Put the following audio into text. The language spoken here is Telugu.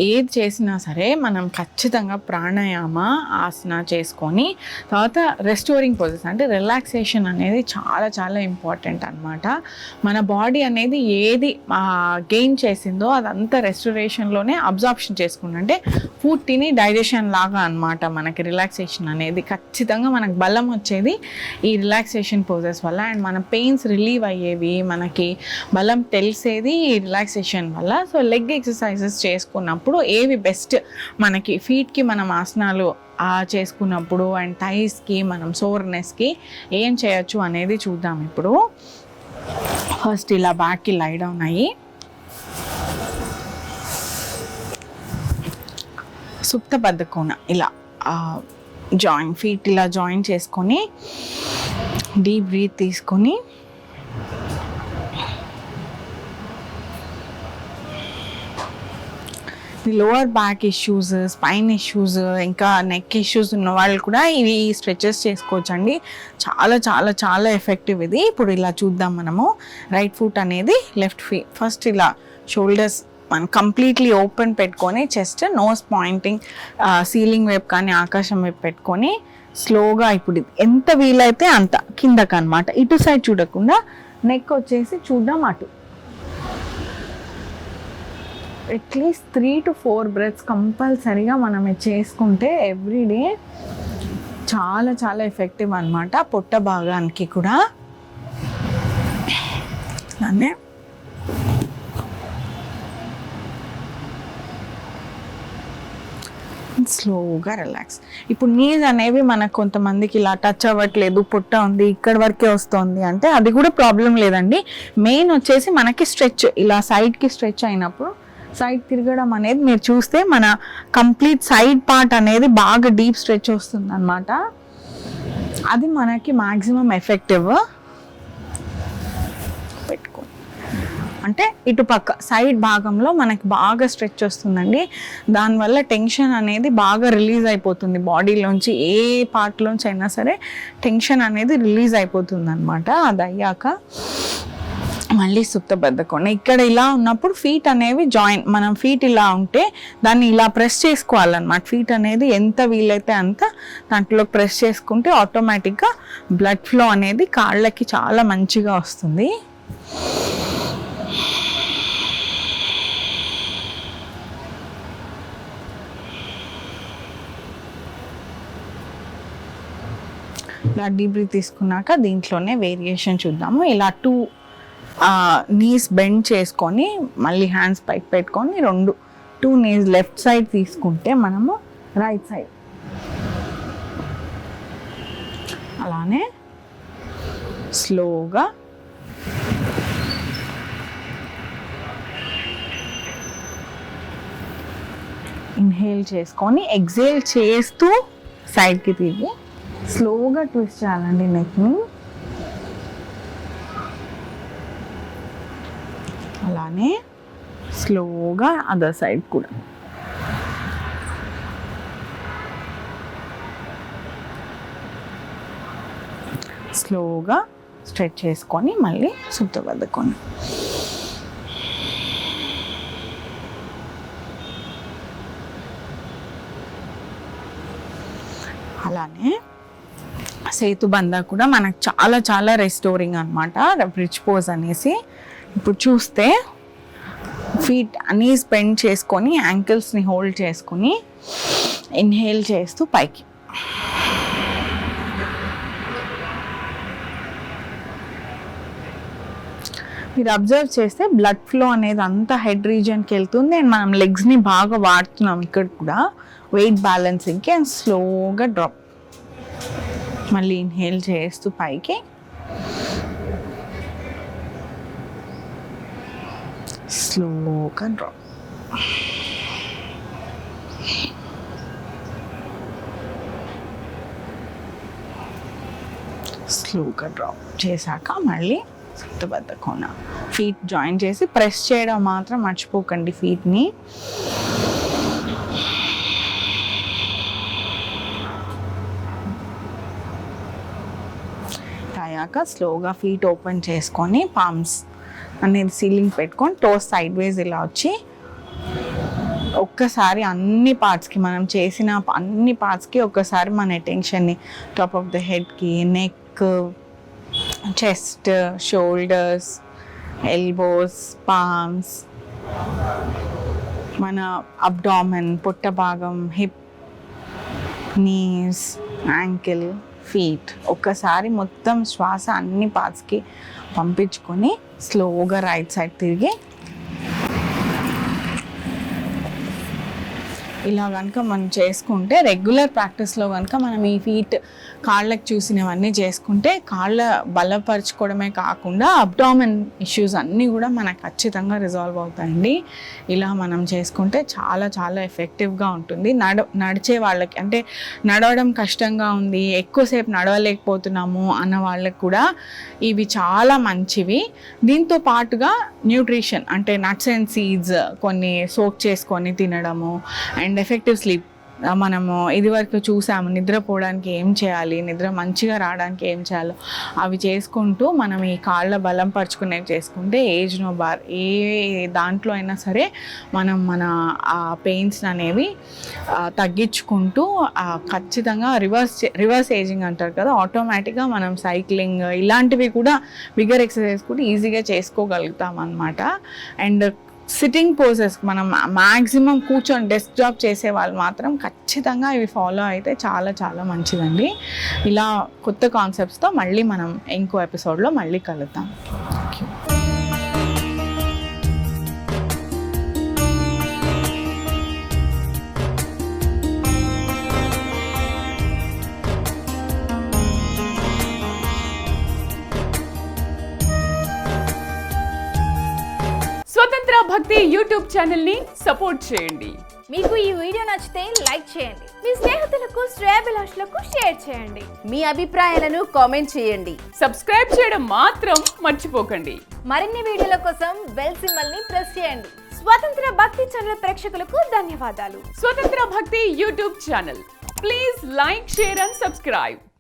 ఏది చేసినా సరే మనం ఖచ్చితంగా ప్రాణాయామ ఆసన చేసుకొని తర్వాత రెస్టోరింగ్ పొజిషన్ అంటే రిలాక్సేషన్ అనేది చాలా చాలా ఇంపార్టెంట్ అనమాట. మన బాడీ అనేది ఏది గెయిన్ చేసిందో అదంతా రెస్టోరేషన్లోనే అబ్జార్ప్షన్ చేసుకుంటుంది. అంటే ఫుడ్ తిని డైజెషన్ లాగా అనమాట. మనకి రిలాక్సేషన్ అనేది ఖచ్చితంగా మనకు బలం వచ్చేది ఈ రిలాక్సేషన్ పోజెస్ వల్ల. అండ్ మన పెయిన్స్ రిలీవ్ అయ్యేవి, మనకి బలం తెలిసేది ఈ రిలాక్సేషన్ వల్ల. సో లెగ్ ఎక్సర్సైజెస్ చేసుకున్నప్పుడు ఏవి బెస్ట్ మనకి ఫీట్కి మనం ఆసనాలు చేసుకున్నప్పుడు అండ్ థైస్కి మనం సోర్నెస్కి ఏం చేయొచ్చు అనేది చూద్దాం ఇప్పుడు. ఫస్ట్ ఇలా బ్యాక్కి లై డౌన్ అయ్యి సుప్త బద్ధకోణ ఇలా జాయిన్ ఫీట్ ఇలా జాయిన్ చేసుకొని డీప్ బ్రీత్ తీసుకొని lower back issues, spine issues, ఇంకా నెక్ ఇష్యూస్ ఉన్న వాళ్ళు కూడా ఇవి స్ట్రెచెస్ చేసుకోవచ్చండి. చాలా చాలా చాలా ఎఫెక్టివ్ ఇది. ఇప్పుడు ఇలా చూద్దాం మనము. రైట్ ఫుట్ అనేది లెఫ్ట్ ఫీట్ ఫస్ట్ ఇలా షోల్డర్స్ మనం కంప్లీట్లీ ఓపెన్ పెట్టుకొని చెస్ట్ నోస్ పాయింటింగ్ సీలింగ్ వైపు కానీ ఆకాశం వైపు పెట్టుకొని స్లోగా ఇప్పుడు ఎంత వీలైతే అంత కిందకు అనమాట. ఇటు సైడ్ చూడకుండా నెక్ వచ్చేసి చూద్దాం అటు. అట్లీస్ట్ 3 to 4 బ్రెత్స్ కంపల్సరీగా మనం చేసుకుంటే ఎవ్రీడే చాలా చాలా ఎఫెక్టివ్ అనమాట పొట్ట భాగానికి కూడా. అలానే స్లోగా రిలాక్స్. ఇప్పుడు నీస్ అనేవి మనకు కొంతమందికి ఇలా టచ్ అవ్వట్లేదు, పొట్ట ఉంది ఇక్కడ వరకే వస్తుంది అంటే అది కూడా ప్రాబ్లం లేదండి. మెయిన్ వచ్చేసి మనకి స్ట్రెచ్ ఇలా సైడ్కి స్ట్రెచ్ అయినప్పుడు సైడ్ తిరగడం అనేది మీరు చూస్తే మన కంప్లీట్ సైడ్ పార్ట్ అనేది బాగా డీప్ స్ట్రెచ్ వస్తుంది అనమాట. అది మనకి మ్యాక్సిమం ఎఫెక్టివ్. పెట్టుకో అంటే ఇటు పక్క సైడ్ భాగంలో మనకి బాగా స్ట్రెచ్ వస్తుందండి. దానివల్ల టెన్షన్ అనేది బాగా రిలీజ్ అయిపోతుంది బాడీలోంచి. ఏ పార్ట్లోంచి అయినా సరే టెన్షన్ అనేది రిలీజ్ అయిపోతుంది అనమాట. అది అయ్యాక మళ్ళీ సుప్త బద్ధకోణ. ఇక్కడ ఇలా ఉన్నప్పుడు ఫీట్ అనేవి జాయిన్, మనం ఫీట్ ఇలా ఉంటే దాన్ని ఇలా ప్రెస్ చేసుకోవాలన్నమాట. ఫీట్ అనేది ఎంత వీలైతే అంత దాంట్లో ప్రెస్ చేసుకుంటే ఆటోమేటిక్గా బ్లడ్ ఫ్లో అనేది కాళ్ళకి చాలా మంచిగా వస్తుంది. ఇలా డీప్ బ్రీత్ తీసుకున్నాక దీంట్లోనే వేరియేషన్ చూద్దాము. ఇలా 2 నీస్ బెండ్ చేసుకొని మళ్ళీ హ్యాండ్స్ పైకి పెట్టుకొని 2 నీస్ లెఫ్ట్ సైడ్ తీసుకుంటే మనము రైట్ సైడ్ అలానే స్లోగా ఇన్హేల్ చేసుకొని ఎక్సేల్ చేస్తూ సైడ్కి తిరిగి స్లోగా ట్విస్ట్ చేయాలండి నెక్ని. అలానే స్లోగా అదర్ సైడ్ కూడా. స్లోగా స్ట్రెచ్ చేసుకొని మళ్ళీ సుప్త బద్ధకోణ. అలానే సేతుబంధ కూడా మనకు చాలా చాలా రెస్టోరింగ్ అనమాట. బ్రిడ్జ్ పోజ్ అనేసి ఇప్పుడు చూస్తే ఫీట్ నీస్ బెండ్ చేసుకొని యాంకిల్స్ని హోల్డ్ చేసుకొని ఇన్హేల్ చేస్తూ పైకి. మీరు అబ్జర్వ్ చేస్తే బ్లడ్ ఫ్లో అనేది అంతా హెడ్ రీజియన్కి వెళ్తుంది. అండ్ మనం లెగ్స్ని బాగా వాడుతున్నాం ఇక్కడ కూడా వెయిట్ బ్యాలెన్సింగ్కి. అండ్ స్లోగా డ్రాప్. మళ్ళీ ఇన్హేల్ చేస్తూ పైకి. స్లోగా డ్రాప్. స్లోగా డ్రాప్ చేశాక మళ్ళీ సుప్త బద్ధకోణ. ఫీట్ జాయిన్ చేసి ప్రెస్ చేయడం మాత్రం మర్చిపోకండి ఫీట్ని. అయ్యాక స్లోగా ఫీట్ ఓపెన్ చేసుకొని పామ్స్ అనేది సీలింగ్ పెట్టుకొని టోస్ సైడ్ వేస్ ఇలా వచ్చి ఒక్కసారి అన్ని పార్ట్స్కి మనం చేసిన అన్ని పార్ట్స్కి ఒక్కసారి మన అటెన్షన్ని టాప్ ఆఫ్ ద హెడ్కి, neck, chest, shoulders, elbows, palms, మన అబ్డామెన్, పొట్ట భాగం, హిప్, నీస్, యాంకిల్, ఫీట్, ఒక్కసారి మొత్తం శ్వాస అన్ని పార్ట్స్కి పంపించుకొని స్లోగా రైట్ సైడ్ తిరిగి ఇలా కనుక మనం చేసుకుంటే రెగ్యులర్ ప్రాక్టీస్లో కనుక మనం ఈ ఫీట్ కాళ్ళకి చూసినవన్నీ చేసుకుంటే కాళ్ళ బలపరచుకోవడమే కాకుండా అబ్డామెన్ ఇష్యూస్ అన్నీ కూడా మనకు ఖచ్చితంగా రిజాల్వ్ అవుతాయండి. ఇలా మనం చేసుకుంటే చాలా చాలా ఎఫెక్టివ్గా ఉంటుంది. నడిచే వాళ్ళకి అంటే నడవడం కష్టంగా ఉంది, ఎక్కువసేపు నడవలేకపోతున్నాము అన్న వాళ్ళకి కూడా ఇవి చాలా మంచివి. దీంతో పాటుగా న్యూట్రిషన్ అంటే నట్స్ అండ్ సీడ్స్ కొన్ని సోక్ చేసుకొని తినడము అండ్ ఎఫెక్టివ్ స్లీప్. మనము ఇదివరకు చూసాము నిద్రపోవడానికి ఏం చేయాలి, నిద్ర మంచిగా రావడానికి ఏం చేయాలో అవి చేసుకుంటూ మనం ఈ కాళ్ళ బలం పరుచుకునేవి చేసుకుంటే ఏజ్నో బార్ ఏ దాంట్లో అయినా సరే మనం మన ఆ పెయిన్స్ అనేవి తగ్గించుకుంటూ ఖచ్చితంగా రివర్స్ ఏజింగ్ అంటారు కదా, ఆటోమేటిక్గా మనం సైక్లింగ్ ఇలాంటివి కూడా బిగ్గర్ ఎక్సర్సైజ్ కూడా ఈజీగా చేసుకోగలుగుతాం అన్నమాట. అండ్ సిట్టింగ్ పోజెస్ మనం మ్యాక్సిమం కూర్చొని డెస్క్ జాబ్ చేసే వాళ్ళు మాత్రం ఖచ్చితంగా ఇవి ఫాలో అయితే చాలా చాలా మంచిదండి. ఇలా కొత్త కాన్సెప్ట్స్తో మళ్ళీ మనం ఇంకో ఎపిసోడ్లో మళ్ళీ కలుద్దాం. స్వతంత్ర భక్తి యూట్యూబ్ ఛానల్ ని సపోర్ట్ చేయండి. మీకు ఈ వీడియో నచ్చితే లైక్ చేయండి, మీ స్నేహితులకు శ్రేయోభిలాషులకు షేర్ చేయండి, మీ అభిప్రాయాలను కామెంట్ చేయండి, సబ్స్క్రైబ్ చేయడం మాత్రం మర్చిపోకండి. మరిన్ని వీడియోల కోసం బెల్ సింబల్ ని ప్రెస్ చేయండి. స్వతంత్ర భక్తి ఛానల్ ప్రేక్షకులకు ధన్యవాదాలు. స్వతంత్ర భక్తి YouTube channel, please like, share and subscribe.